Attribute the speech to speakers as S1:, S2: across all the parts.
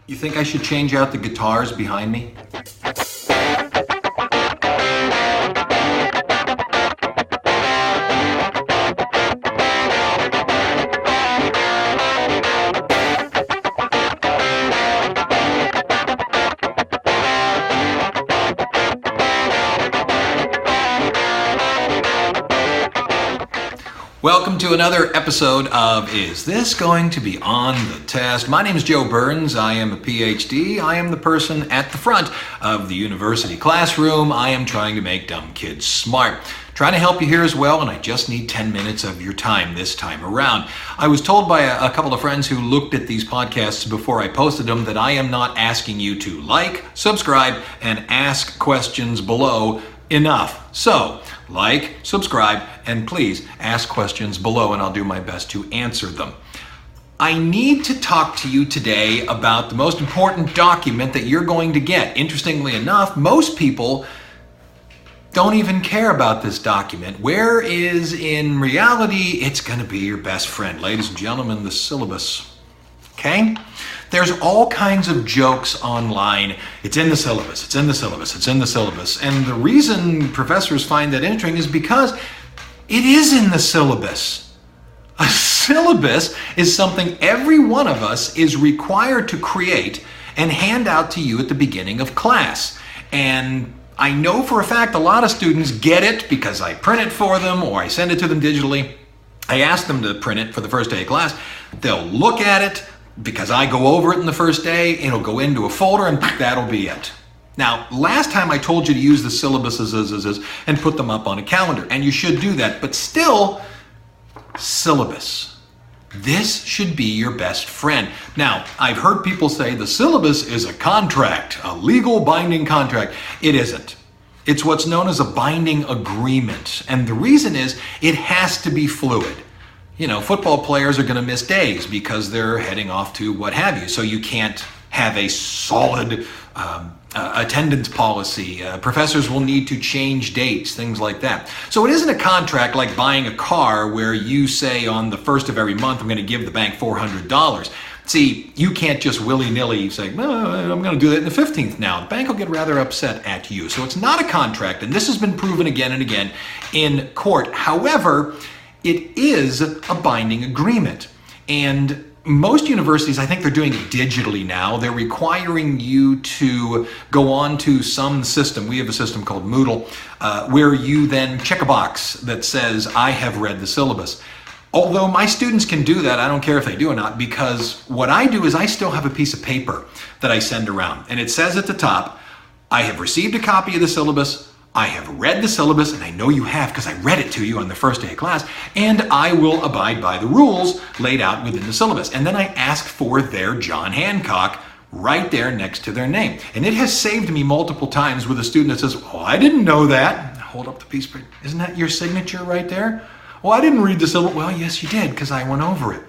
S1: You think I should change out the guitars behind me? Welcome to another episode of Is This Going to Be on the Test? My name is Joe Burns. I am a PhD. I am the person at the front of the university classroom. I am trying to make dumb kids smart. Trying to help you here as well, and I just need 10 minutes of your time this time around. I was told by a couple of friends who looked at these podcasts before I posted them that I am not asking you to like, subscribe, and ask questions below enough. So, like, subscribe, and please ask questions below and I'll do my best to answer them. I need to talk to you today about the most important document that you're going to get. Interestingly enough, most people don't even care about this document, whereas in reality, it's going to be your best friend. Ladies and gentlemen, the syllabus. Okay? There's all kinds of jokes online. It's in the syllabus, it's in the syllabus, it's in the syllabus. And the reason professors find that interesting is because it is in the syllabus. A syllabus is something every one of us is required to create and hand out to you at the beginning of class. And I know for a fact a lot of students get it because I print it for them or I send it to them digitally. I ask them to print it for the first day of class. They'll look at it, because I go over it in the first day, it'll go into a folder and that'll be it. Now, last time I told you to use the syllabuses and put them up on a calendar, and you should do that, but still, syllabus. This should be your best friend. Now, I've heard people say the syllabus is a contract, a legal binding contract. It isn't. It's what's known as a binding agreement, and the reason is it has to be fluid. You know, football players are going to miss days because they're heading off to what have you. So you can't have a solid attendance policy. Professors will need to change dates, things like that. So it isn't a contract like buying a car where you say on the first of every month, I'm going to give the bank $400. See, you can't just willy-nilly say, no, I'm going to do that in the 15th now. The bank will get rather upset at you. So it's not a contract, and this has been proven again and again in court. However, it is a binding agreement. And most universities, I think they're doing it digitally now. They're requiring you to go on to some system. We have a system called Moodle, where you then check a box that says, I have read the syllabus. Although my students can do that, I don't care if they do or not, because what I do is I still have a piece of paper that I send around. And it says at the top, I have received a copy of the syllabus, I have read the syllabus, and I know you have because I read it to you on the first day of class, and I will abide by the rules laid out within the syllabus. And then I ask for their John Hancock right there next to their name. And it has saved me multiple times with a student that says, oh, I didn't know that. Hold up the piece of paper. Isn't that your signature right there? Well, I didn't read the syllabus. Well, yes, you did because I went over it.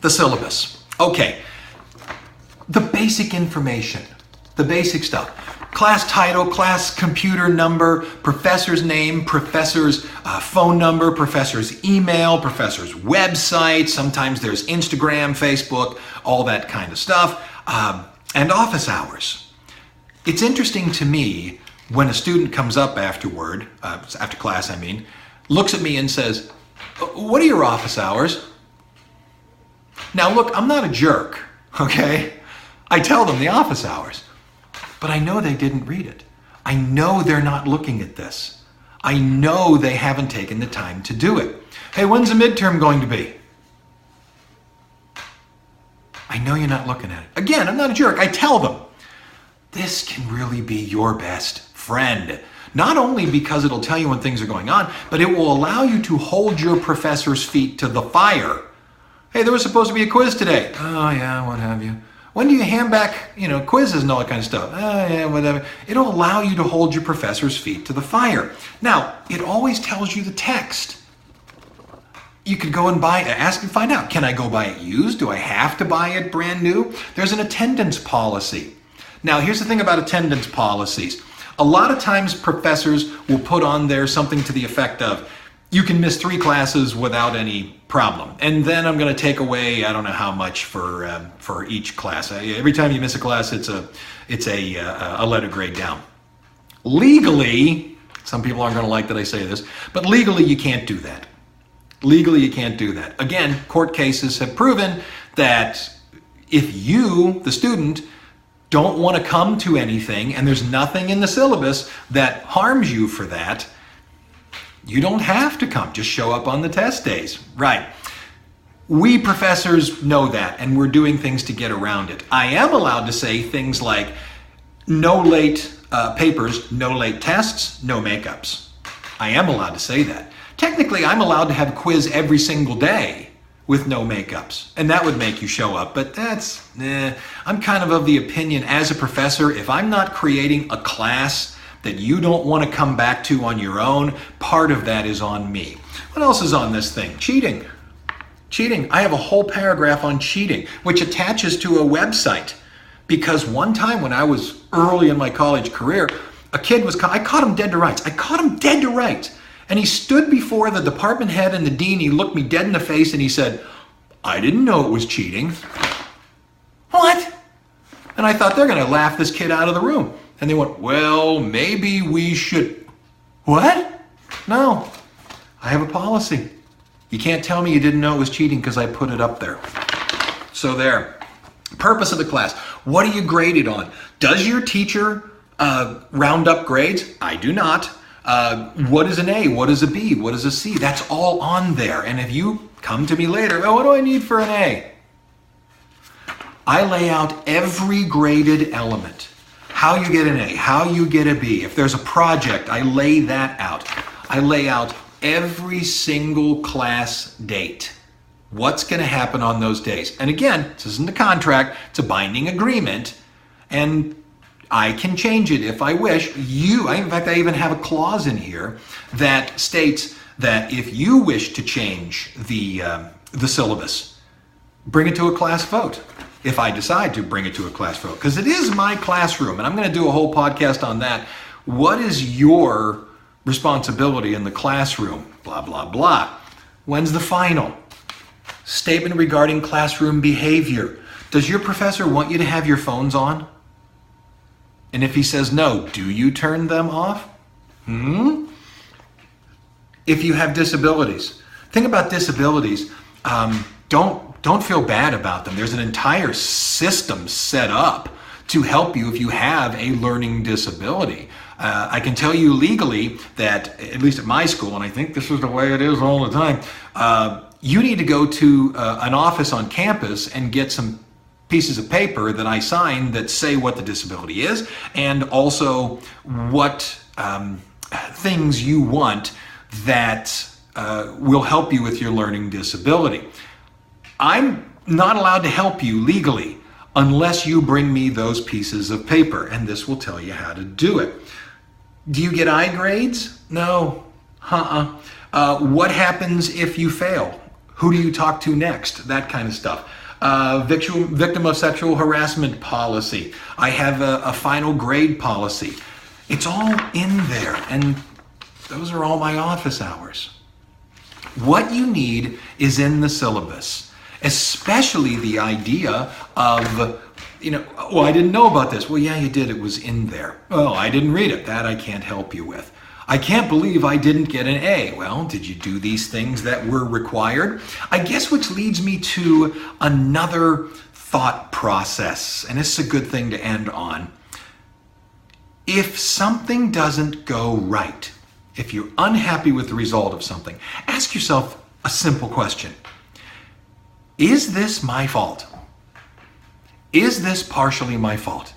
S1: The syllabus. Okay. The basic information. The basic stuff. Class title, class computer number, professor's name, professor's phone number, professor's email, professor's website. Sometimes there's Instagram, Facebook, all that kind of stuff, and office hours. It's interesting to me when a student comes up afterward, after class, looks at me and says, what are your office hours? Now look, I'm not a jerk, okay? I tell them the office hours. But I know they didn't read it. I know they're not looking at this. I know they haven't taken the time to do it. Hey, when's the midterm going to be? I know you're not looking at it. Again, I'm not a jerk. I tell them. This can really be your best friend. Not only because it'll tell you when things are going on, but it will allow you to hold your professor's feet to the fire. Hey, there was supposed to be a quiz today. Oh yeah, what have you. When do you hand back, quizzes and all that kind of stuff? Yeah, whatever. It'll allow you to hold your professor's feet to the fire. Now, it always tells you the text. You could go and ask and find out. Can I go buy it used? Do I have to buy it brand new? There's an attendance policy. Now, here's the thing about attendance policies. A lot of times professors will put on there something to the effect of, you can miss 3 classes without any problem. And then I'm going to take away, I don't know how much for each class. Every time you miss a class, it's a letter grade down. Legally, some people aren't going to like that I say this, but legally you can't do that. Legally you can't do that. Again, court cases have proven that if you, the student, don't want to come to anything and there's nothing in the syllabus that harms you for that, you don't have to come. Just show up on the test days. Right. We professors know that, and we're doing things to get around it. I am allowed to say things like no late papers, no late tests, no makeups. I am allowed to say that. Technically, I'm allowed to have a quiz every single day with no makeups, and that would make you show up, but I'm kind of the opinion as a professor, if I'm not creating a class that you don't want to come back to on your own, part of that is on me. What else is on this thing? Cheating. Cheating. I have a whole paragraph on cheating, which attaches to a website. Because one time when I was early in my college career, a kid I caught him dead to rights. I caught him dead to rights. And he stood before the department head and the dean. He looked me dead in the face and he said, "I didn't know it was cheating." What? And I thought, they're going to laugh this kid out of the room. And they went, "Well, maybe we should." What? No, I have a policy. You can't tell me you didn't know it was cheating because I put it up there. So there. Purpose of the class. What are you graded on? Does your teacher round up grades? I do not. What is an A? What is a B? What is a C? That's all on there. And if you come to me later, "Oh, what do I need for an A?" I lay out every graded element. How you get an A, how you get a B. If there's a project, I lay that out. I lay out every single class date. What's going to happen on those days? And again, this isn't a contract, it's a binding agreement, and I can change it if I wish. In fact, I even have a clause in here that states that if you wish to change the syllabus, bring it to a class vote. If I decide to bring it to a class vote, because it is my classroom, and I'm going to do a whole podcast on that. What is your responsibility in the classroom? Blah, blah, blah. When's the final? Statement regarding classroom behavior. Does your professor want you to have your phones on? And if he says no, do you turn them off? If you have disabilities, think about disabilities. Don't feel bad about them. There's an entire system set up to help you if you have a learning disability. I can tell you legally that, at least at my school, and I think this is the way it is all the time, you need to go to an office on campus and get some pieces of paper that I sign that say what the disability is and also what things you want that will help you with your learning disability. I'm not allowed to help you legally unless you bring me those pieces of paper, and this will tell you how to do it. Do you get I grades? No. What happens if you fail? Who do you talk to next? That kind of stuff. Victim of sexual harassment policy. I have a final grade policy. It's all in there, and those are all my office hours. What you need is in the syllabus. Especially the idea of, well, I didn't know about this. Well, yeah, you did. It was in there. Oh, I didn't read it. That I can't help you with. I can't believe I didn't get an A. Well, did you do these things that were required? I guess which leads me to another thought process, and this is a good thing to end on. If something doesn't go right, if you're unhappy with the result of something, ask yourself a simple question. Is this my fault? Is this partially my fault?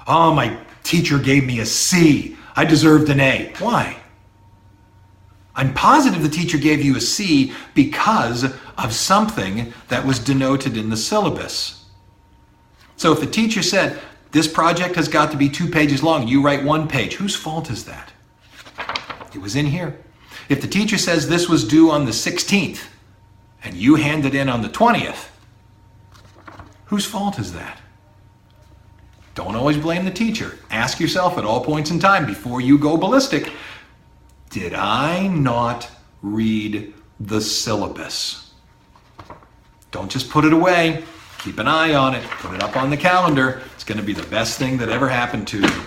S1: Oh, my teacher gave me a C. I deserved an A. Why? I'm positive the teacher gave you a C because of something that was denoted in the syllabus. So if the teacher said, this project has got to be 2 pages long, you write 1 page, whose fault is that? It was in here. If the teacher says this was due on the 16th, and you hand it in on the 20th, whose fault is that? Don't always blame the teacher. Ask yourself at all points in time before you go ballistic, did I not read the syllabus? Don't just put it away. Keep an eye on it. Put it up on the calendar. It's going to be the best thing that ever happened to you.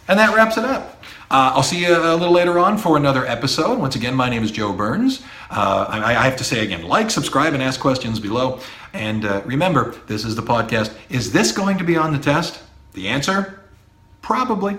S1: And that wraps it up. I'll see you a little later on for another episode. Once again, my name is Joe Burns. I have to say again, like, subscribe, and ask questions below. And remember, this is the podcast. Is this going to be on the test? The answer? Probably.